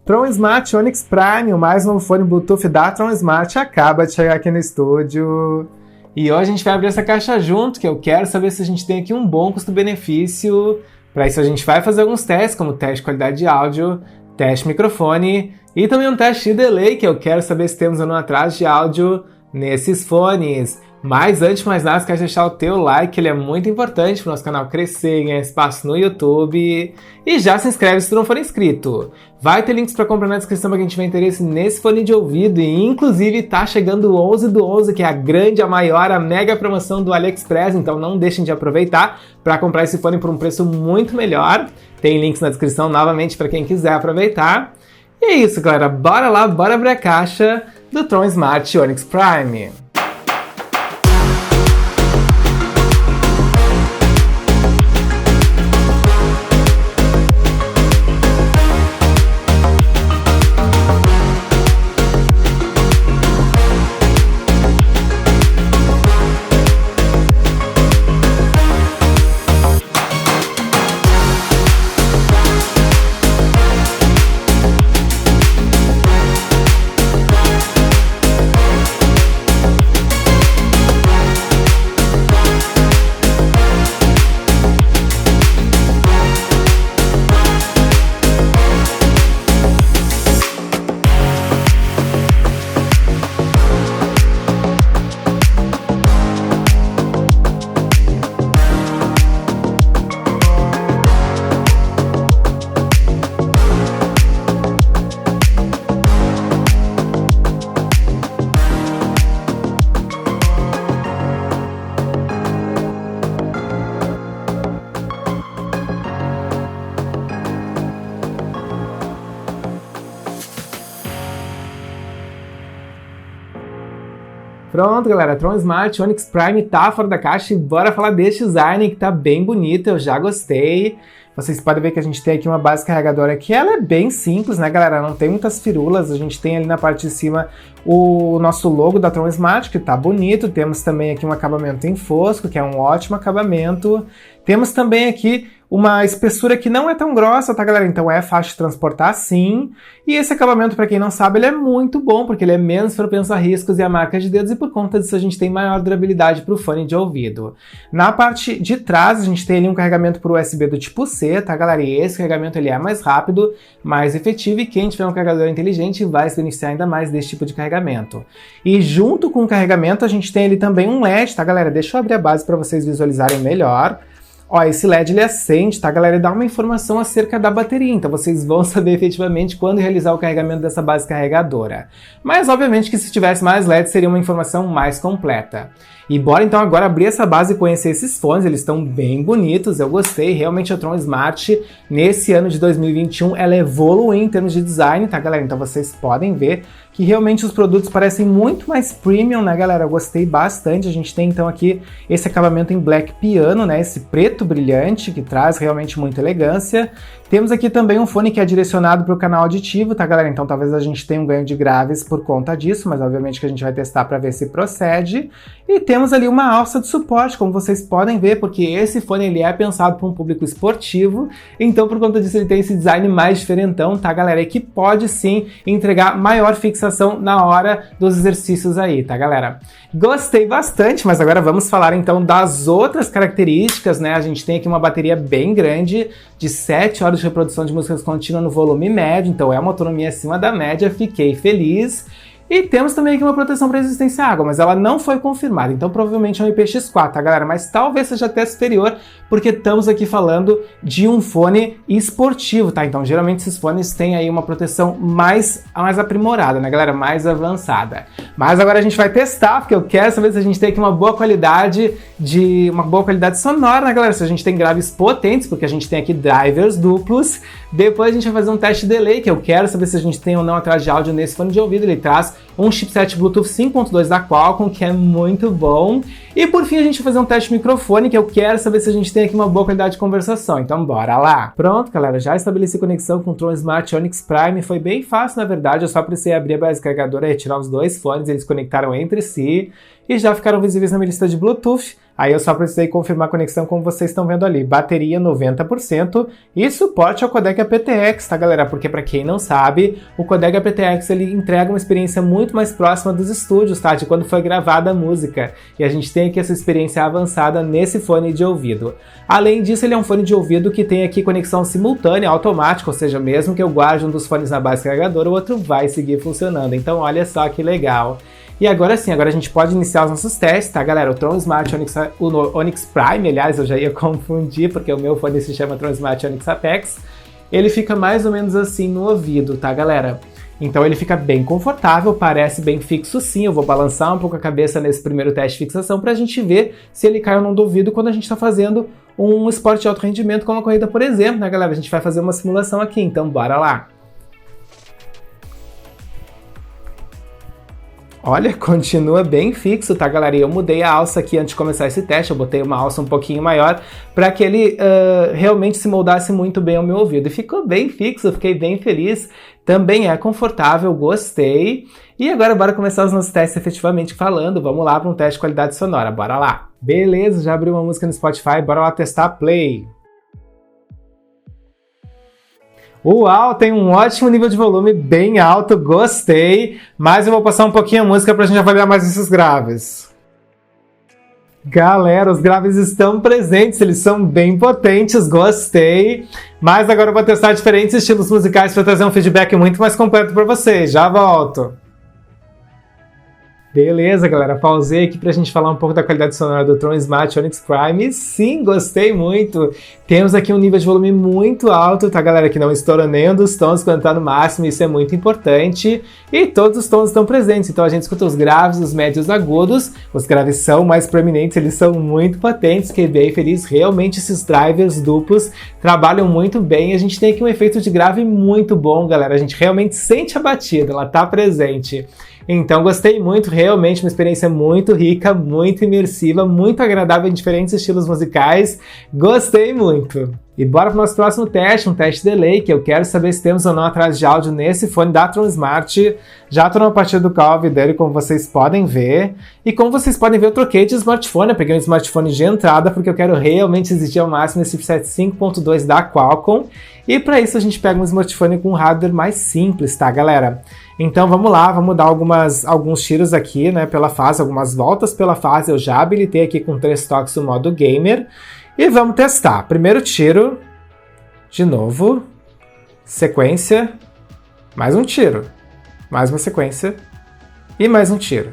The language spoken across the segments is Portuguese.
Tron Smart Onyx Prime, o mais novo fone Bluetooth da Tron Smart, acaba de chegar aqui no estúdio. E hoje a gente vai abrir essa caixa junto, que eu quero saber se a gente tem aqui um bom custo-benefício. Para isso a gente vai fazer alguns testes, como teste de qualidade de áudio, teste de microfone e também um teste de delay, que eu quero saber se temos ou não atraso de áudio nesses fones. Mas antes de mais nada, você quer deixar o teu like, ele é muito importante para o nosso canal crescer, ganhar espaço no YouTube. E já se inscreve se tu não for inscrito. Vai ter links para comprar na descrição para quem tiver interesse nesse fone de ouvido. E inclusive tá chegando o 11 do 11, que é a grande, a maior, a mega promoção do AliExpress. Então não deixem de aproveitar para comprar esse fone por um preço muito melhor. Tem links na descrição novamente para quem quiser aproveitar. E é isso, galera. Bora lá, bora abrir a caixa do Tron Smart Onyx Prime. Pronto, galera, Tron Smart Onyx Prime tá fora da caixa e bora falar deste design que tá bem bonito, eu já gostei. Vocês podem ver que a gente tem aqui uma base carregadora que ela é bem simples, né, galera? Não tem muitas firulas, a gente tem ali na parte de cima o nosso logo da Tron Smart, que tá bonito. Temos também aqui um acabamento em fosco, que é um ótimo acabamento. Temos também aqui uma espessura que não é tão grossa, tá, galera? Então é fácil de transportar, sim. E esse acabamento, para quem não sabe, ele é muito bom, porque ele é menos propenso a riscos e a marcas de dedos, e por conta disso a gente tem maior durabilidade para o fone de ouvido. Na parte de trás, a gente tem ali um carregamento por USB do tipo C, tá, galera? E esse carregamento ele é mais rápido, mais efetivo, e quem tiver um carregador inteligente vai se beneficiar ainda mais desse tipo de carregamento. E junto com o carregamento, a gente tem ali também um LED, tá, galera? Deixa eu abrir a base para vocês visualizarem melhor. Ó, esse LED ele acende, tá, galera? Ele dá uma informação acerca da bateria, então vocês vão saber efetivamente quando realizar o carregamento dessa base carregadora. Mas, obviamente, que se tivesse mais LEDs, seria uma informação mais completa. E bora então agora abrir essa base e conhecer esses fones, eles estão bem bonitos, eu gostei. Realmente a Tron Smart, nesse ano de 2021, ela evoluiu em termos de design, tá, galera? Então vocês podem ver que realmente os produtos parecem muito mais premium, né, galera? Eu gostei bastante. A gente tem então aqui esse acabamento em black piano, né, esse preto brilhante que traz realmente muita elegância. Temos aqui também um fone que é direcionado para o canal auditivo, tá, galera? Então talvez a gente tenha um ganho de graves por conta disso, mas obviamente que a gente vai testar para ver se procede. E temos ali uma alça de suporte, como vocês podem ver, porque esse fone ele é pensado para um público esportivo, então por conta disso ele tem esse design mais diferentão, tá, galera? E que pode sim entregar maior fixação na hora dos exercícios aí, tá, galera? Gostei bastante, mas agora vamos falar então das outras características, né? A gente tem aqui uma bateria bem grande, de 7 horas de reprodução de músicas contínua no volume médio, então é uma autonomia acima da média, fiquei feliz. E temos também aqui uma proteção para resistência à água, mas ela não foi confirmada, então provavelmente é um IPX4, tá, galera? Mas talvez seja até superior, porque estamos aqui falando de um fone esportivo, tá? Então geralmente esses fones têm aí uma proteção mais aprimorada, né, galera? Mais avançada. Mas agora a gente vai testar, porque eu quero saber se a gente tem aqui uma boa qualidade sonora, né, galera? Se a gente tem graves potentes, porque a gente tem aqui drivers duplos. Depois a gente vai fazer um teste de delay, que eu quero saber se a gente tem ou não atraso de áudio nesse fone de ouvido. Ele traz um chipset Bluetooth 5.2 da Qualcomm, que é muito bom. E por fim a gente vai fazer um teste de microfone, que eu quero saber se a gente tem aqui uma boa qualidade de conversação. Então bora lá! Pronto, galera, já estabeleci conexão com o Tron Smart Onyx Prime. Foi bem fácil, na verdade, eu só precisei abrir a base carregadora e retirar os dois fones, eles conectaram entre si e já ficaram visíveis na minha lista de Bluetooth. Aí eu só precisei confirmar a conexão como vocês estão vendo ali. Bateria 90% e suporte ao codec aptX, tá galera? Porque para quem não sabe, o codec aptX ele entrega uma experiência muito mais próxima dos estúdios, tá? De quando foi gravada a música. E a gente tem aqui essa experiência avançada nesse fone de ouvido. Além disso, ele é um fone de ouvido que tem aqui conexão simultânea, automática, ou seja, mesmo que eu guarde um dos fones na base carregadora, o outro vai seguir funcionando. Então olha só que legal. E agora sim, agora a gente pode iniciar os nossos testes, tá galera? O Tron Smart Onyx Prime, aliás, eu já ia confundir porque o meu fone se chama Tron Smart Onyx Apex, ele fica mais ou menos assim no ouvido, tá galera? Então ele fica bem confortável, parece bem fixo sim, eu vou balançar um pouco a cabeça nesse primeiro teste de fixação pra gente ver se ele cai ou não do ouvido quando a gente tá fazendo um esporte de alto rendimento como a corrida, por exemplo, né galera? A gente vai fazer uma simulação aqui, então bora lá! Olha, continua bem fixo, tá galera? E eu mudei a alça aqui antes de começar esse teste, eu botei uma alça um pouquinho maior para que ele realmente se moldasse muito bem ao meu ouvido. E ficou bem fixo, eu fiquei bem feliz. Também é confortável, gostei. E agora bora começar os nossos testes efetivamente falando. Vamos lá para um teste de qualidade sonora, bora lá! Beleza, já abri uma música no Spotify, bora lá testar play. Uau, tem um ótimo nível de volume, bem alto, gostei. Mas eu vou passar um pouquinho a música pra gente avaliar mais esses graves. Galera, os graves estão presentes, eles são bem potentes, gostei. Mas agora eu vou testar diferentes estilos musicais para trazer um feedback muito mais completo para vocês. Já volto. Beleza, galera, pausei aqui pra gente falar um pouco da qualidade sonora do Tron Smart Onyx Prime. Sim, gostei muito. Temos aqui um nível de volume muito alto, tá, galera? Que não estoura nem um dos tons quando tá no máximo, isso é muito importante. E todos os tons estão presentes, então a gente escuta os graves, os médios, agudos. Os graves são mais proeminentes, eles são muito potentes, fiquei bem feliz. Realmente esses drivers duplos trabalham muito bem. A gente tem aqui um efeito de grave muito bom, galera. A gente realmente sente a batida, ela tá presente. Então gostei muito, realmente uma experiência muito rica, muito imersiva, muito agradável em diferentes estilos musicais, gostei muito! E bora para o nosso próximo teste, um teste delay, que eu quero saber se temos ou não atraso de áudio nesse fone da Tron Smart. Já estou na partida do Call of Duty, como vocês podem ver. E como vocês podem ver, eu troquei de smartphone, eu peguei um smartphone de entrada, porque eu quero realmente exigir ao máximo esse chipset 5.2 da Qualcomm. E para isso a gente pega um smartphone com um hardware mais simples, tá galera? Então vamos lá, vamos dar alguns tiros aqui, né, pela fase, algumas voltas pela fase. Eu já habilitei aqui com 3 toques o modo gamer. E vamos testar. Primeiro tiro, de novo, sequência, mais um tiro, mais uma sequência e mais um tiro.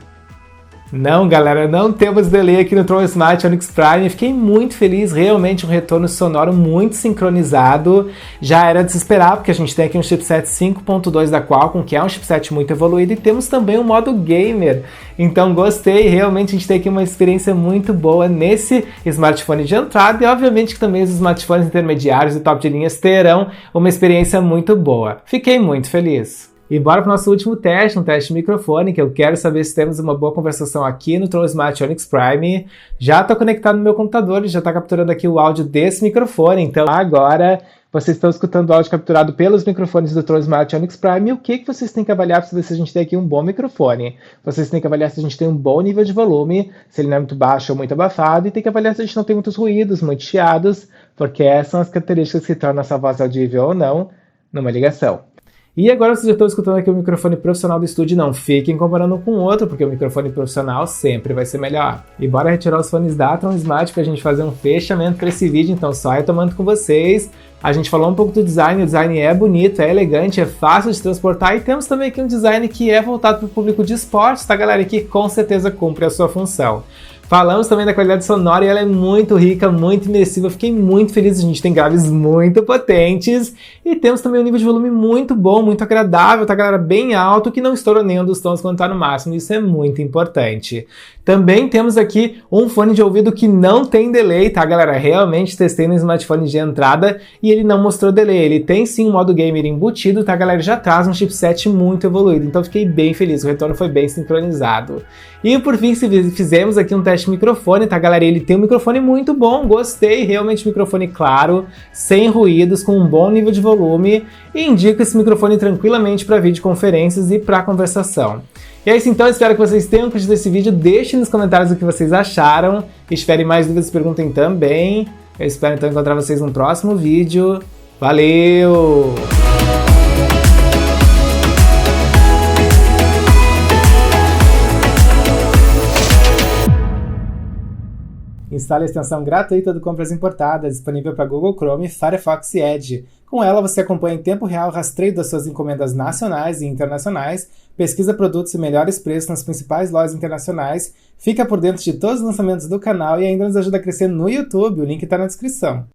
Não, galera, não temos delay aqui no Tron Smart Onyx Prime. Fiquei muito feliz, realmente um retorno sonoro muito sincronizado. Já era de se esperar, porque a gente tem aqui um chipset 5.2 da Qualcomm, que é um chipset muito evoluído, e temos também o modo gamer. Então gostei, realmente a gente tem aqui uma experiência muito boa nesse smartphone de entrada, e obviamente que também os smartphones intermediários e top de linhas terão uma experiência muito boa. Fiquei muito feliz. E bora para o nosso último teste, um teste de microfone, que eu quero saber se temos uma boa conversação aqui no Tron Smart Onyx Prime. Já está conectado no meu computador e já está capturando aqui o áudio desse microfone, então agora vocês estão escutando o áudio capturado pelos microfones do Tron Smart Onyx Prime. E o que vocês têm que avaliar para saber se a gente tem aqui um bom microfone? Vocês têm que avaliar se a gente tem um bom nível de volume, se ele não é muito baixo ou muito abafado, e tem que avaliar se a gente não tem muitos ruídos, muitos chiados, porque essas são as características que tornam essa voz audível ou não numa ligação. E agora vocês já estão escutando aqui o microfone profissional do estúdio, não fiquem comparando com o outro, porque o microfone profissional sempre vai ser melhor. E bora retirar os fones da Tron Smart pra gente fazer um fechamento para esse vídeo, então só eu tomando com vocês. A gente falou um pouco do design, o design é bonito, é elegante, é fácil de transportar, e temos também aqui um design que é voltado para o público de esportes, tá galera? E que com certeza cumpre a sua função. Falamos também da qualidade sonora e ela é muito rica, muito imersiva. Fiquei muito feliz, a gente tem graves muito potentes e temos também um nível de volume muito bom, muito agradável, tá galera? Bem alto, que não estoura nenhum dos tons quando tá no máximo, isso é muito importante. Também temos aqui um fone de ouvido que não tem delay, tá galera? Realmente testei no smartphone de entrada e ele não mostrou delay. Ele tem sim um modo gamer embutido, tá galera? Já traz um chipset muito evoluído, então fiquei bem feliz, o retorno foi bem sincronizado. E por fim, fizemos aqui um teste de microfone, tá galera? Ele tem um microfone muito bom, gostei, realmente microfone claro, sem ruídos, com um bom nível de volume, e indico esse microfone tranquilamente para videoconferências e para conversação. E é isso então, espero que vocês tenham curtido esse vídeo. Deixem nos comentários o que vocês acharam. E se tiverem mais dúvidas, perguntem também. Eu espero então encontrar vocês no próximo vídeo. Valeu! Instale a extensão gratuita do Compras Importadas, disponível para Google Chrome, Firefox e Edge. Com ela, você acompanha em tempo real o rastreio das suas encomendas nacionais e internacionais, pesquisa produtos e melhores preços nas principais lojas internacionais, fica por dentro de todos os lançamentos do canal e ainda nos ajuda a crescer no YouTube, o link está na descrição.